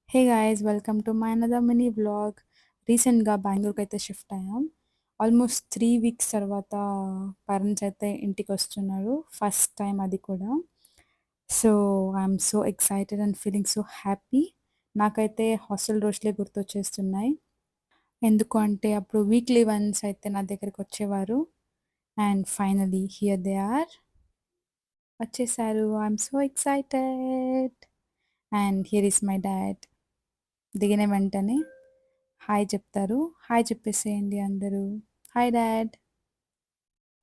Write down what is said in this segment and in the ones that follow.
Hey guys welcome to my another mini vlog. రీసెంట్గా బెంగళూరుకి అయితే షిఫ్ట్ అయ్యాం. ఆల్మోస్ట్ 3 వీక్స్ తర్వాత పేరెంట్స్ అయితే ఇంటికి వస్తున్నారు. ఫస్ట్ టైం అది కూడా. So I'm so excited and feeling so happy. నాకైతే హాస్టల్ రోజులే గుర్తొచ్చేస్తున్నాయి. ఎందుకు అంటే అప్పుడు వీక్లీ వన్స్ అయితే నా దగ్గరికి వచ్చేవారు. And finally here they are, వచ్చేసారు. I'm so excited. And here is my dad. దిగిన వెంటనే హాయ్ చెప్తారు. హాయ్ చెప్పేసేయండి అందరూ. Hi dad.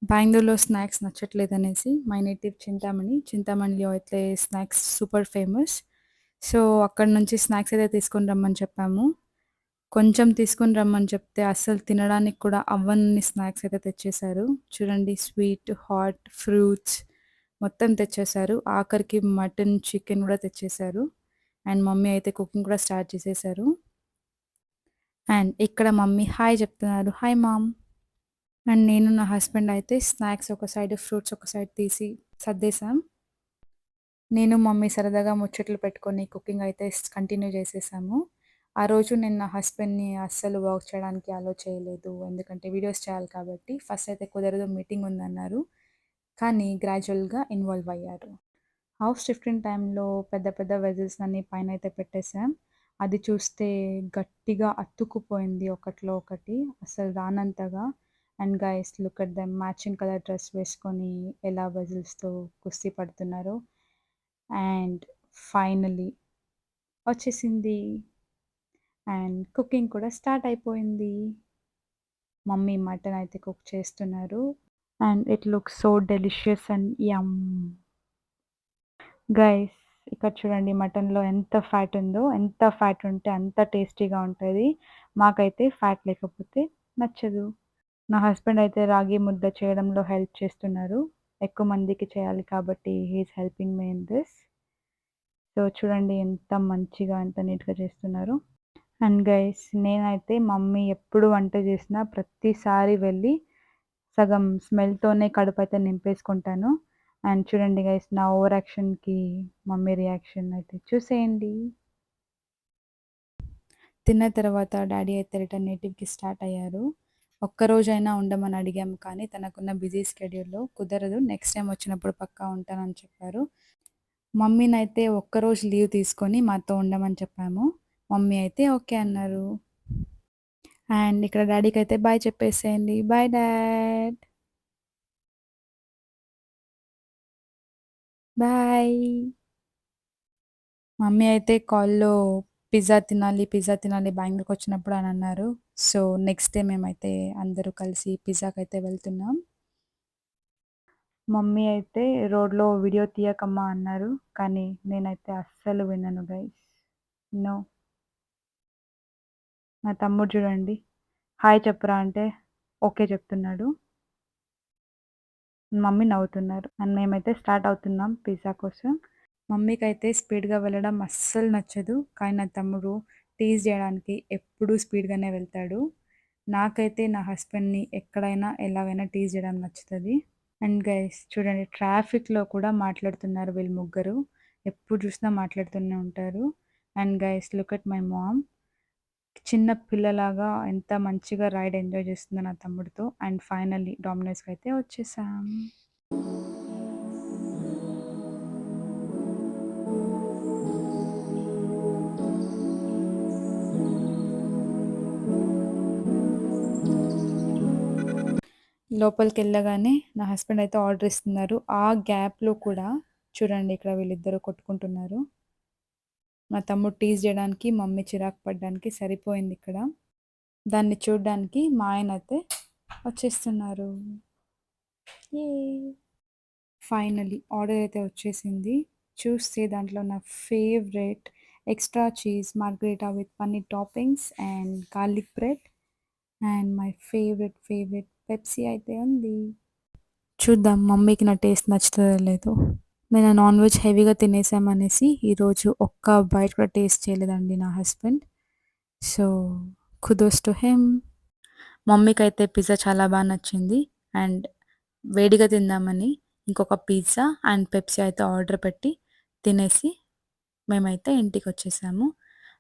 బెంగుళూరులో స్నాక్స్ నచ్చట్లేదనేసి మై నేటివ్ చింతామణిలో అయితే స్నాక్స్ సూపర్ ఫేమస్. సో అక్కడి నుంచి స్నాక్స్ అయితే తీసుకొని రమ్మని చెప్పాము. కొంచెం తీసుకొని రమ్మని చెప్తే అస్సలు తినడానికి కూడా అవ్వని స్నాక్స్ అయితే తెచ్చేశారు. చూడండి, స్వీట్, హాట్, ఫ్రూట్స్ మొత్తం తెచ్చేశారు. ఆఖరికి మటన్, చికెన్ కూడా తెచ్చేశారు. అండ్ మమ్మీ అయితే కుకింగ్ కూడా స్టార్ట్ చేసేశారు. అండ్ ఇక్కడ మమ్మీ హాయ్ చెప్తున్నారు. Hi mom. అండ్ నేను నా హస్బెండ్ అయితే స్నాక్స్ ఒక సైడ్, ఫ్రూట్స్ ఒక సైడ్ తీసి సర్దేశాం. నేను మమ్మీ సరదాగా ముచ్చట్లు పెట్టుకొని కుకింగ్ అయితే కంటిన్యూ చేసేసాము. ఆ రోజు నేను నా హస్బెండ్ని అస్సలు వర్క్ చేయడానికి అలో చేయలేదు. ఎందుకంటే వీడియోస్ చేయాలి కాబట్టి. ఫస్ట్ అయితే కుదరదు, మీటింగ్ ఉందన్నారు. కానీ గ్రాడ్యువల్గా ఇన్వాల్వ్ అయ్యారు. హౌస్ షిఫ్టింగ్ టైంలో పెద్ద పెద్ద వెజల్స్ అన్నీ పైన అయితే పెట్టేసాం. అది చూస్తే గట్టిగా అతుక్కుపోయింది ఒకటిలో ఒకటి, అసలు రానంతగా. And guys look at them, matching colour dress వేసుకొని ఎలా వెజల్స్తో కుస్తీ పడుతున్నారు. అండ్ ఫైనలీ వచ్చేసింది. అండ్ కుకింగ్ కూడా స్టార్ట్ అయిపోయింది. మమ్మీ మటన్ అయితే కుక్ చేస్తున్నారు. And it looks so delicious and yum. Guys ఇక్కడ చూడండి, మటన్లో ఎంత ఫ్యాట్ ఉందో. ఎంత ఫ్యాట్ ఉంటే అంత టేస్టీగా ఉంటుంది. మాకైతే ఫ్యాట్ లేకపోతే నచ్చదు. నా హస్బెండ్ అయితే రాగి ముద్ద చేయడంలో హెల్ప్ చేస్తున్నారు. ఎక్కువ మందికి చేయాలి కాబట్టి he's helping me in this. So చూడండి ఎంత మంచిగా, ఎంత నీట్గా చేస్తున్నారు. అండ్ గైస్ నేనైతే మమ్మీ ఎప్పుడు వంట చేసినా ప్రతిసారి వెళ్ళి సగం స్మెల్‌తోనే కడుపైతే నింపేసుకుంటాను. అండ్ చూడండి గైస్, నా ఓవర్ యాక్షన్‌కి మమ్మీ రియాక్షన్ అయితే చూసేయండి. తిన్న తర్వాత డ్యాడీ అయితే రిటర్న్ నేటివ్‌కి స్టార్ట్ అయ్యారు. ఒక్కరోజైనా ఉండమని అడిగాము కానీ తనకున్న బిజీ స్కెడ్యూల్‌లో కుదరదు. నెక్స్ట్ టైమ్ వచ్చినప్పుడు పక్కా ఉంటానని చెప్పారు. మమ్మీనైతే ఒక్కరోజు లీవ్ తీసుకొని మాతో ఉండమని చెప్పాము. మమ్మీ అయితే ఓకే అన్నారు. అండ్ ఇక్కడ డ్యాడీకైతే బాయ్ చెప్పేసేయండి. Bye dad. బాయ్. మమ్మీ అయితే కాల్‌లో పిజ్జా తినాలి బెంగుళూరుకొచ్చినప్పుడు అని అన్నారు. సో నెక్స్ట్ డే మేమైతే అందరూ కలిసి పిజ్జాకైతే వెళ్తున్నాం. మమ్మీ అయితే రోడ్‌లో వీడియో తీయకమ్మా అన్నారు. కానీ నేనైతే అస్సలు వినను గైస్. నో. నా తమ్ముడు చూడండి, హాయ్ చెప్పురా అంటే ఓకే చెప్తున్నాడు. మమ్మీ నవ్వుతున్నారు. అండ్ మేమైతే స్టార్ట్ అవుతున్నాం పిజ్జా కోసం. మమ్మీకైతే స్పీడ్‌గా వెళ్ళడం అస్సలు నచ్చదు. కానీ నా తమ్ముడు టీజ్ చేయడానికి ఎప్పుడూ స్పీడ్‌గానే వెళ్తాడు. నాకైతే నా హస్బెండ్‌ని ఎక్కడైనా, ఎలాగైనా టీజ్ చేయడం నచ్చుతది. అండ్ గైస్ చూడండి, ట్రాఫిక్‌లో కూడా మాట్లాడుతున్నారు వీళ్ళు ముగ్గురు. ఎప్పుడు చూసినా మాట్లాడుతూనే ఉంటారు. And guys look at my mom. చిన్న పిల్లలాగా ఎంత మంచిగా రైడ్ ఎంజాయ్ చేస్తుందో నా తమ్ముడితో. అండ్ ఫైనల్లీ డామినోస్‌కైతే వచ్చేసాం. లోపలికెళ్ళగానే నా హస్బెండ్ అయితే ఆర్డర్ ఇస్తున్నారు. ఆ గ్యాప్‌లో కూడా చూడండి, ఇక్కడ వీళ్ళిద్దరూ కొట్టుకుంటున్నారు. మా తమ్ముడు టీజ్ చేయడానికి, మమ్మీ చిరాకు పడడానికి సరిపోయిందిక్కడ. దాన్ని చూడ్డానికి మా ఆయనైతే వచ్చేస్తున్నారు. యే! ఫైనల్లీ ఆర్డర్ అయితే వచ్చేసింది. చూస్తే దాంట్లో నా favourite extra cheese margherita with paneer toppings and garlic bread and my favourite Pepsi అయితే ఉంది. చూద్దాం మమ్మీకి నా టేస్ట్ నచ్చుతదో లేదో. నేను నాన్ వెజ్ హెవీగా తినేసామనేసి ఈరోజు ఒక్క బైట్ కూడా టేస్ట్ చేయలేదండి నా husband. So kudos to him. మమ్మీకైతే పిజ్జా చాలా బా నచ్చింది. అండ్ వేడిగా తిందామని ఇంకొక పిజ్జా అండ్ పెప్సీ అయితే ఆర్డర్ పెట్టి తినేసి మేమైతే ఇంటికొచ్చేసాము.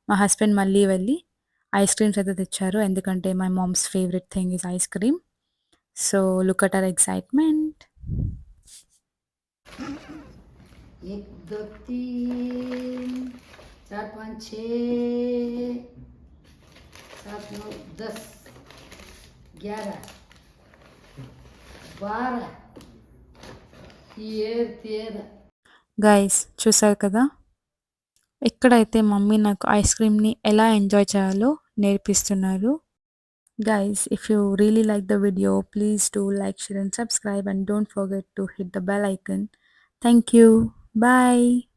మా హస్బెండ్ మళ్ళీ వెళ్ళి ఐస్ క్రీమ్స్ అయితే తెచ్చారు. ఎందుకంటే my mom's favourite thing is ice cream. So look at our excitement. 1 2 3 4 5 6 7 9 10 11 12 13 guys చూసారు కదా! ఇక్కడైతే మమ్మీ నాకు ఐస్ క్రీమ్‌ని ఎలా ఎంజాయ్ చేయాలో నేర్పిస్తున్నారు. Guys, if you really like the video, please do like, share and subscribe, and don't forget to hit the bell icon. Thank you. Bye.